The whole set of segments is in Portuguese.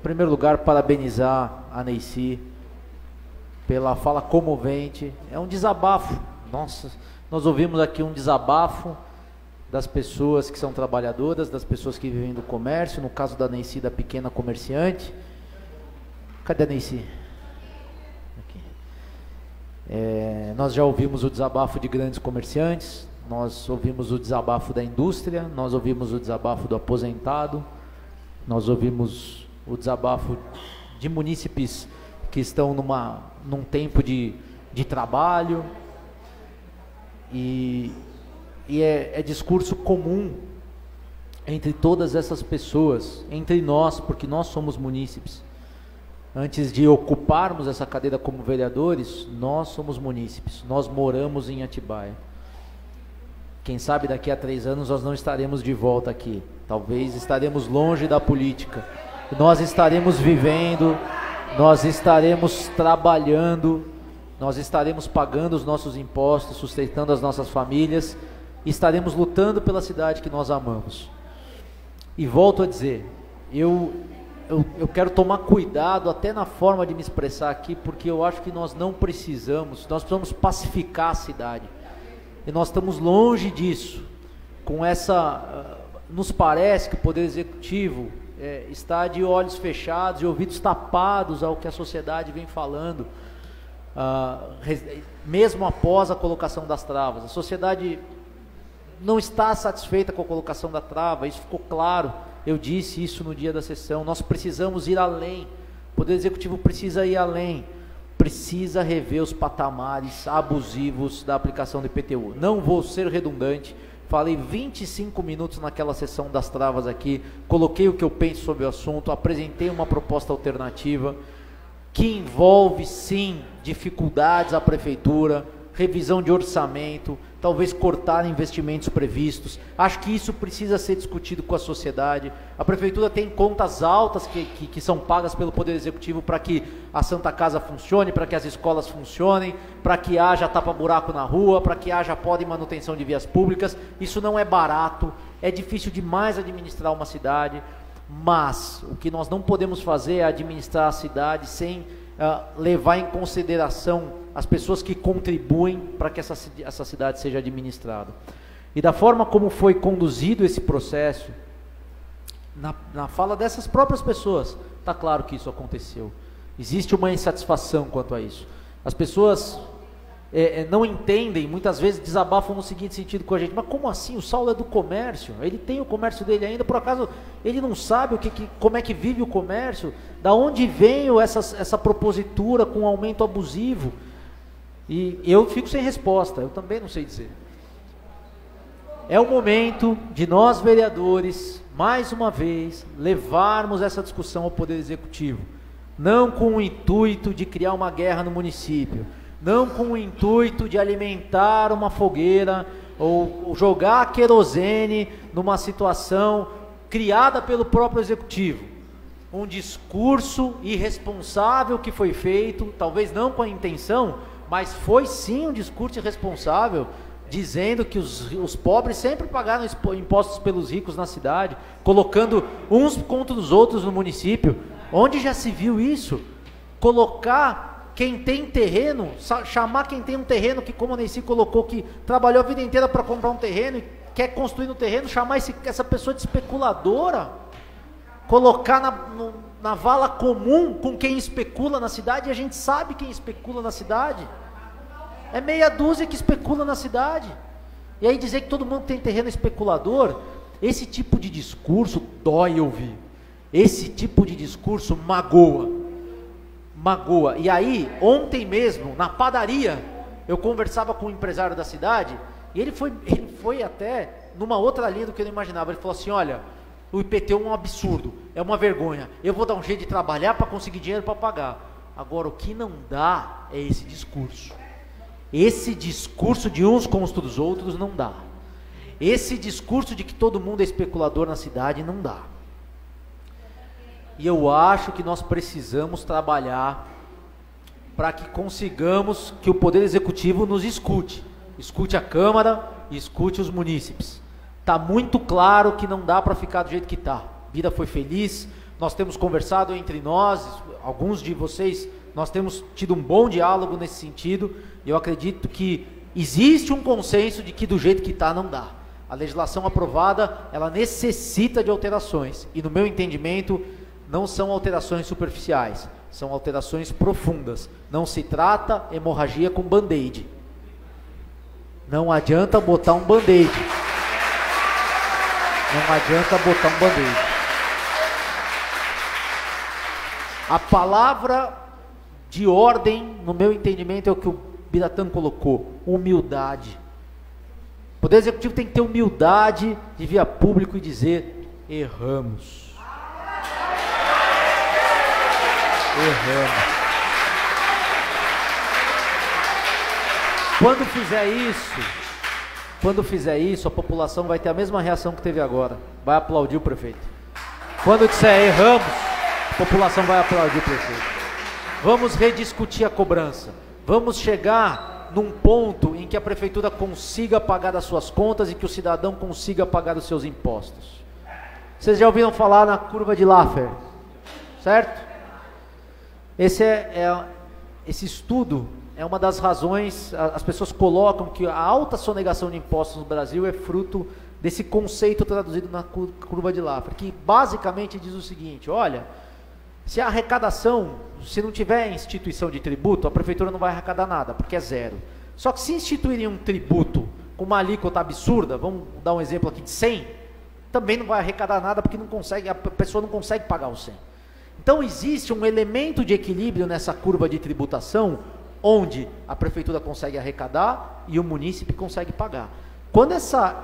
Em primeiro lugar, parabenizar a Neycy pela fala comovente. É um desabafo. Nossa, nós ouvimos aqui um desabafo das pessoas que são trabalhadoras, das pessoas que vivem do comércio, no caso da Neycy, da pequena comerciante. Cadê a Neycy? Aqui. Nós já ouvimos o desabafo de grandes comerciantes, nós ouvimos o desabafo da indústria, nós ouvimos o desabafo do aposentado, nós ouvimos o desabafo de munícipes que estão num tempo de trabalho, e é discurso comum entre todas essas pessoas, entre nós, porque nós somos munícipes. Antes de ocuparmos essa cadeira como vereadores, nós somos munícipes, nós moramos em Atibaia. Quem sabe daqui a 3 anos nós não estaremos de volta aqui, talvez estaremos longe da política, nós estaremos vivendo, nós estaremos trabalhando, nós estaremos pagando os nossos impostos, sustentando as nossas famílias, estaremos lutando pela cidade que nós amamos. E volto a dizer, eu quero tomar cuidado até na forma de me expressar aqui, porque eu acho que nós precisamos pacificar a cidade, e nós estamos longe disso. Nos parece que o Poder Executivo está de olhos fechados e ouvidos tapados ao que a sociedade vem falando, mesmo após a colocação das travas. A sociedade não está satisfeita com a colocação da trava, isso ficou claro, eu disse isso no dia da sessão. Nós precisamos ir além, o Poder Executivo precisa ir além, precisa rever os patamares abusivos da aplicação do IPTU. Não vou ser redundante, falei 25 minutos naquela sessão das travas aqui, coloquei o que eu penso sobre o assunto, apresentei uma proposta alternativa, que envolve sim dificuldades à prefeitura, revisão de orçamento, talvez cortar investimentos previstos. Acho que isso precisa ser discutido com a sociedade. A prefeitura tem contas altas que são pagas pelo Poder Executivo para que a Santa Casa funcione, para que as escolas funcionem, para que haja tapa-buraco na rua, para que haja poda e manutenção de vias públicas. Isso não é barato, é difícil demais administrar uma cidade, mas o que nós não podemos fazer é administrar a cidade sem levar em consideração as pessoas que contribuem para que essa cidade seja administrada. E da forma como foi conduzido esse processo, na fala dessas próprias pessoas, está claro que isso aconteceu. Existe uma insatisfação quanto a isso. As pessoas não entendem, muitas vezes desabafam no seguinte sentido com a gente: mas como assim? O Saulo é do comércio, ele tem o comércio dele ainda, por acaso ele não sabe como é que vive o comércio? Da onde veio essa propositura com aumento abusivo? E eu fico sem resposta, eu também não sei dizer. É o momento de nós vereadores, mais uma vez, levarmos essa discussão ao Poder Executivo, não com o intuito de criar uma guerra no município, não com o intuito de alimentar uma fogueira ou jogar querosene numa situação criada pelo próprio Executivo. Um discurso irresponsável que foi feito, talvez não com a intenção, mas foi sim um discurso irresponsável, dizendo que os pobres sempre pagaram impostos pelos ricos na cidade, colocando uns contra os outros no município. Onde já se viu isso? Colocar quem tem terreno, chamar quem tem um terreno, que como a Neycy colocou, que trabalhou a vida inteira para comprar um terreno e quer construir no terreno, chamar essa pessoa de especuladora, colocar na vala comum com quem especula na cidade, e a gente sabe quem especula na cidade. É meia dúzia que especula na cidade. E aí dizer que todo mundo tem terreno especulador, esse tipo de discurso dói ouvir. Esse tipo de discurso magoa. Magoa. E aí, ontem mesmo, na padaria, eu conversava com um empresário da cidade, e ele foi até numa outra linha do que eu não imaginava. Ele falou assim: olha, o IPTU é um absurdo, é uma vergonha, eu vou dar um jeito de trabalhar para conseguir dinheiro para pagar. Agora, o que não dá é esse discurso. Esse discurso de uns contra os outros não dá. Esse discurso de que todo mundo é especulador na cidade não dá. E eu acho que nós precisamos trabalhar para que consigamos que o Poder Executivo nos escute. Escute a Câmara e escute os munícipes. Está muito claro que não dá para ficar do jeito que está. A vida foi feliz, nós temos conversado entre nós, alguns de vocês, nós temos tido um bom diálogo nesse sentido, e eu acredito que existe um consenso de que do jeito que está não dá. A legislação aprovada, ela necessita de alterações, e no meu entendimento, não são alterações superficiais, são alterações profundas. Não se trata hemorragia com band-aid. Não adianta botar um band-aid. Não adianta botar um band-aid. A palavra de ordem, no meu entendimento, é o que o Biratã colocou: humildade. O Poder Executivo tem que ter humildade de vir a público e dizer: erramos. Erramos. Quando fizer isso, a população vai ter a mesma reação que teve agora. Vai aplaudir o prefeito. Quando disser erramos, a população vai aplaudir o prefeito. Vamos rediscutir a cobrança. Vamos chegar num ponto em que a prefeitura consiga pagar as suas contas e que o cidadão consiga pagar os seus impostos. Vocês já ouviram falar na curva de Laffer, certo? Esse estudo é uma das razões, as pessoas colocam que a alta sonegação de impostos no Brasil é fruto desse conceito traduzido na curva de Laffer, que basicamente diz o seguinte: olha, se a arrecadação, se não tiver instituição de tributo, a prefeitura não vai arrecadar nada, porque é zero. Só que se instituírem um tributo com uma alíquota absurda, vamos dar um exemplo aqui de 100, também não vai arrecadar nada, porque não consegue, a pessoa não consegue pagar os 100. Então existe um elemento de equilíbrio nessa curva de tributação, onde a prefeitura consegue arrecadar e o munícipe consegue pagar. Quando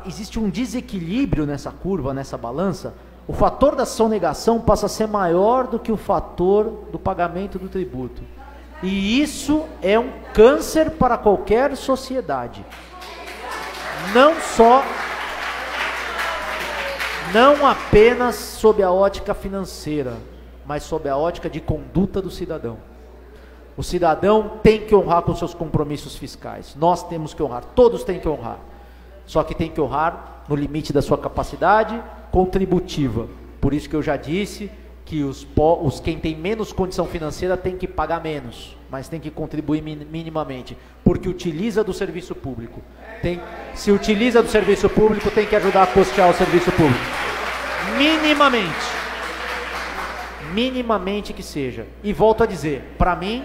existe um desequilíbrio nessa curva, nessa balança, o fator da sonegação passa a ser maior do que o fator do pagamento do tributo. E isso é um câncer para qualquer sociedade. Não apenas sob a ótica financeira, mas sob a ótica de conduta do cidadão. O cidadão tem que honrar com seus compromissos fiscais. Nós temos que honrar, todos têm que honrar. Só que tem que honrar no limite da sua capacidade contributiva. Por isso que eu já disse que quem tem menos condição financeira tem que pagar menos, mas tem que contribuir minimamente, porque utiliza do serviço público. Se utiliza do serviço público, tem que ajudar a custear o serviço público. Minimamente que seja. E volto a dizer, para mim,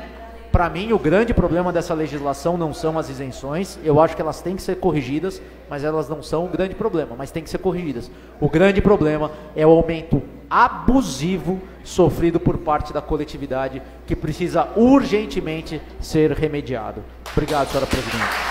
o grande problema dessa legislação não são as isenções. Eu acho que elas têm que ser corrigidas, mas elas não são o grande problema, mas têm que ser corrigidas. O grande problema é o aumento abusivo sofrido por parte da coletividade, que precisa urgentemente ser remediado. Obrigado, senhora presidente.